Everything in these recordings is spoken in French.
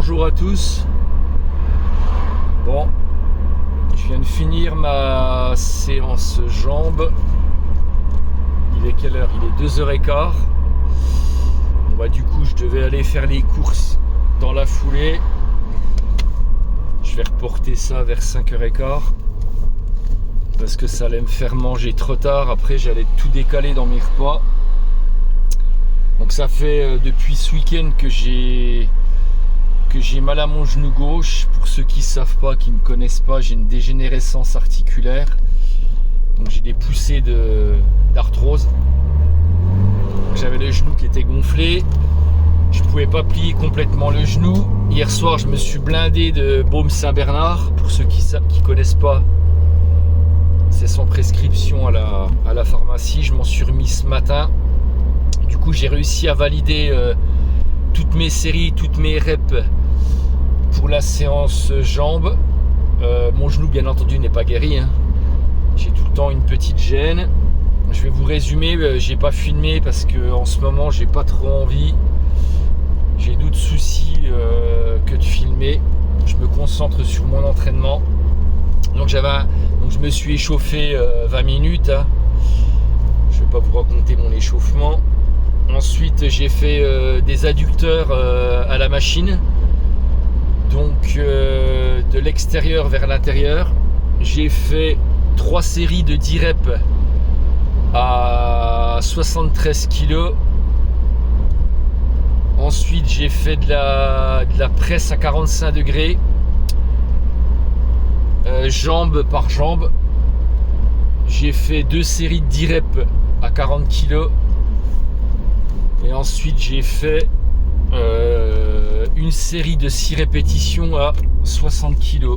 bonjour à tous. Bon, je viens de finir ma séance jambes. Il est quelle heure? Il est 2h15. Bon, bah, du coup, je devais aller faire les courses dans la foulée. Je vais reporter ça vers 5h15 parce que ça allait me faire manger trop tard. Après, j'allais tout décaler dans mes repas. Donc ça fait depuis ce week-end que j'ai mal à mon genou gauche. Pour ceux qui ne savent pas, qui ne me connaissent pas, j'ai une dégénérescence articulaire. Donc j'ai des poussées d'arthrose. J'avais le genou qui était gonflé. Je ne pouvais pas plier complètement le genou. Hier soir, je me suis blindé de baume Saint-Bernard. Pour ceux qui ne connaissent pas, c'est sans prescription à la pharmacie. Je m'en suis remis ce matin. Du coup, j'ai réussi à valider toutes mes séries, toutes mes reps pour la séance jambes. Mon genou, bien entendu, n'est pas guéri, hein. J'ai tout le temps une petite gêne. Je vais vous résumer. J'ai pas filmé parce que en ce moment, j'ai pas trop envie. J'ai d'autres soucis que de filmer. Je me concentre sur mon entraînement. Donc je me suis échauffé 20 minutes. Hein. Je vais pas vous raconter mon échauffement. Ensuite, j'ai fait des adducteurs à la machine, donc de l'extérieur vers l'intérieur. J'ai fait 3 séries de 10 reps à 73 kg. Ensuite, j'ai fait de la presse à 45 degrés, jambe par jambe. J'ai fait 2 séries de 10 reps à 40 kg. Et ensuite, j'ai fait une série de 6 répétitions à 60 kg.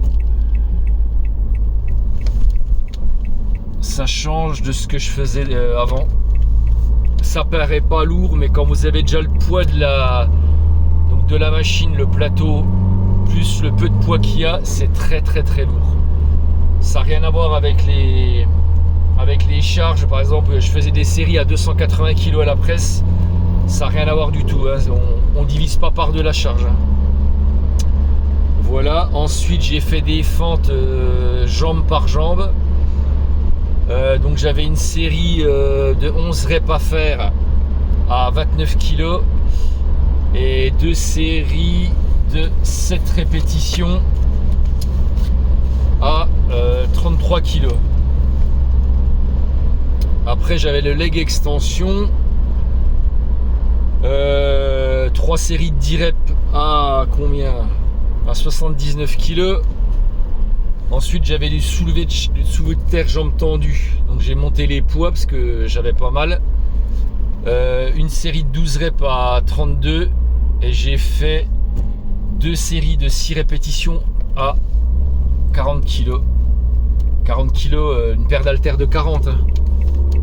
Ça change de ce que je faisais avant. Ça paraît pas lourd, mais quand vous avez déjà le poids de la machine, le plateau, plus le peu de poids qu'il y a, c'est très très très lourd. Ça n'a rien à voir avec les charges. Par exemple, je faisais des séries à 280 kg à la presse. Ça n'a rien à voir du tout, hein. On divise pas par deux la charge, hein. Voilà, ensuite j'ai fait des fentes jambe par jambe. Donc j'avais une série de 11 reps à faire à 29 kg et 2 séries de 7 répétitions à 33 kg. Après j'avais le leg extension. 3 séries de 10 reps à combien? À 79 kg. Ensuite j'avais du soulevé de terre jambes tendues. Donc j'ai monté les poids parce que j'avais pas mal. Une série de 12 reps à 32. Et j'ai fait 2 séries de 6 répétitions à 40 kg. 40 kg, une paire d'haltères de 40, hein.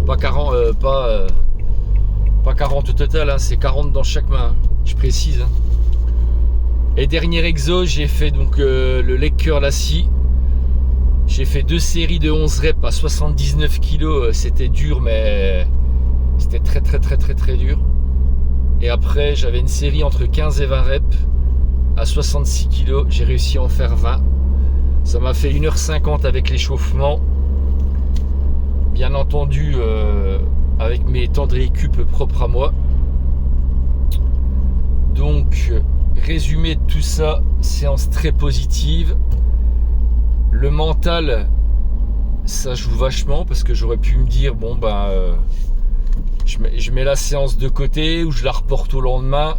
Pas 40, pas 40 au total, hein, c'est 40 dans chaque main, hein, je précise. Hein. Et dernier exo, j'ai fait donc le leg curl assis. J'ai fait 2 séries de 11 reps à 79 kg. C'était dur, mais c'était très très très très très dur. Et après, j'avais une série entre 15 et 20 reps à 66 kg. J'ai réussi à en faire 20. Ça m'a fait 1h50 avec l'échauffement. Bien entendu, avec mes temps de récup propres à moi. Donc, résumé de tout ça, séance très positive. Le mental, ça joue vachement parce que j'aurais pu me dire, bon ben, je mets la séance de côté ou je la reporte au lendemain.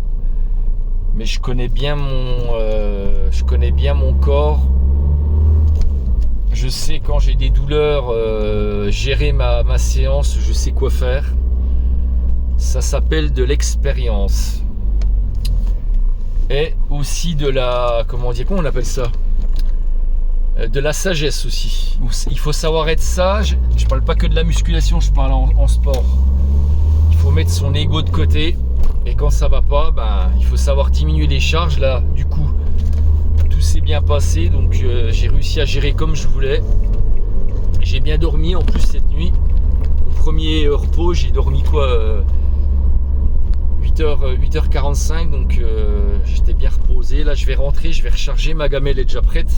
Mais je connais bien mon corps. Je sais quand j'ai des douleurs, gérer ma séance, je sais quoi faire. Ça s'appelle de l'expérience. Et aussi de la... Comment on appelle ça? De la sagesse aussi. Il faut savoir être sage. Je parle pas que de la musculation, je parle en sport. Il faut mettre son ego de côté. Et quand ça va pas, ben, il faut savoir diminuer les charges. Là, du coup, tout s'est bien passé, donc j'ai réussi à gérer comme je voulais. J'ai bien dormi en plus cette nuit. Mon premier repos, j'ai dormi quoi 8h45, donc j'étais bien reposé. poser. Là je vais rentrer, je vais recharger, ma gamelle est déjà prête.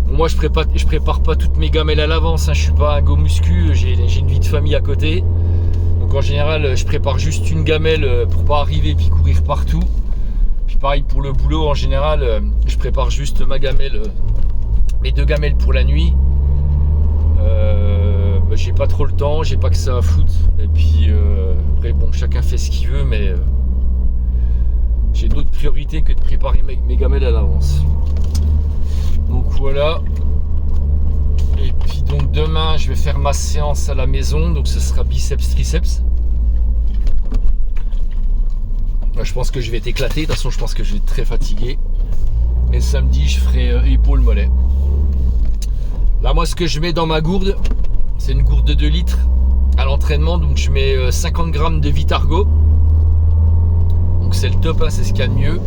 Bon, moi je prépare pas toutes mes gamelles à l'avance, hein. Je suis pas un go muscu, j'ai une vie de famille à côté. Donc en général je prépare juste une gamelle pour pas arriver et puis courir partout. Puis pareil pour le boulot, en général je prépare juste ma gamelle, mes 2 gamelles pour la nuit. J'ai pas trop le temps, j'ai pas que ça à foutre. Et puis après bon, chacun fait ce qu'il veut, mais j'ai d'autres priorités que de préparer mes gamelles à l'avance. Donc voilà. Et puis donc demain je vais faire ma séance à la maison, donc ce sera biceps triceps. Je pense que je vais être éclaté, de toute façon je pense que je vais être très fatigué. Et samedi je ferai épaule mollet. Là moi ce que je mets dans ma gourde, c'est une gourde de 2 litres à l'entraînement, donc je mets 50 grammes de Vitargo. Donc c'est le top, hein, c'est ce qu'il y a de mieux.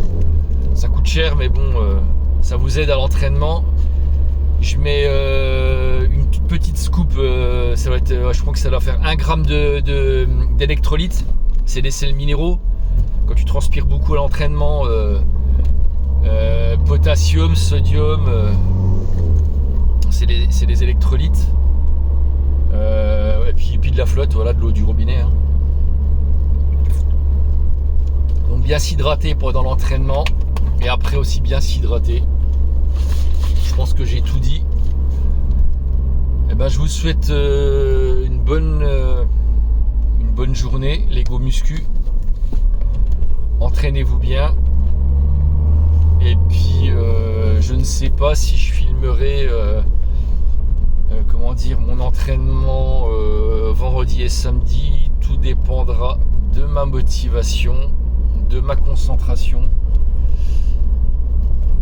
Ça coûte cher mais bon, ça vous aide à l'entraînement. Je mets une toute petite scoop, ça va être, je crois que ça doit faire 1 gramme d'électrolytes. C'est des sels minéraux. Quand tu transpires beaucoup à l'entraînement, potassium, sodium, c'est des électrolytes. Et puis de la flotte, voilà, de l'eau du robinet. Hein. Donc bien s'hydrater pendant l'entraînement et après aussi bien s'hydrater. Je pense que j'ai tout dit. Et ben, je vous souhaite une bonne journée, les go muscu. Entraînez-vous bien. Et puis je ne sais pas si je filmerai comment dire, mon entraînement vendredi et samedi. Tout dépendra de ma motivation, de ma concentration.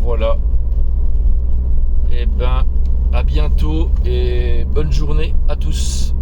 Voilà. Et ben à bientôt et bonne journée à tous.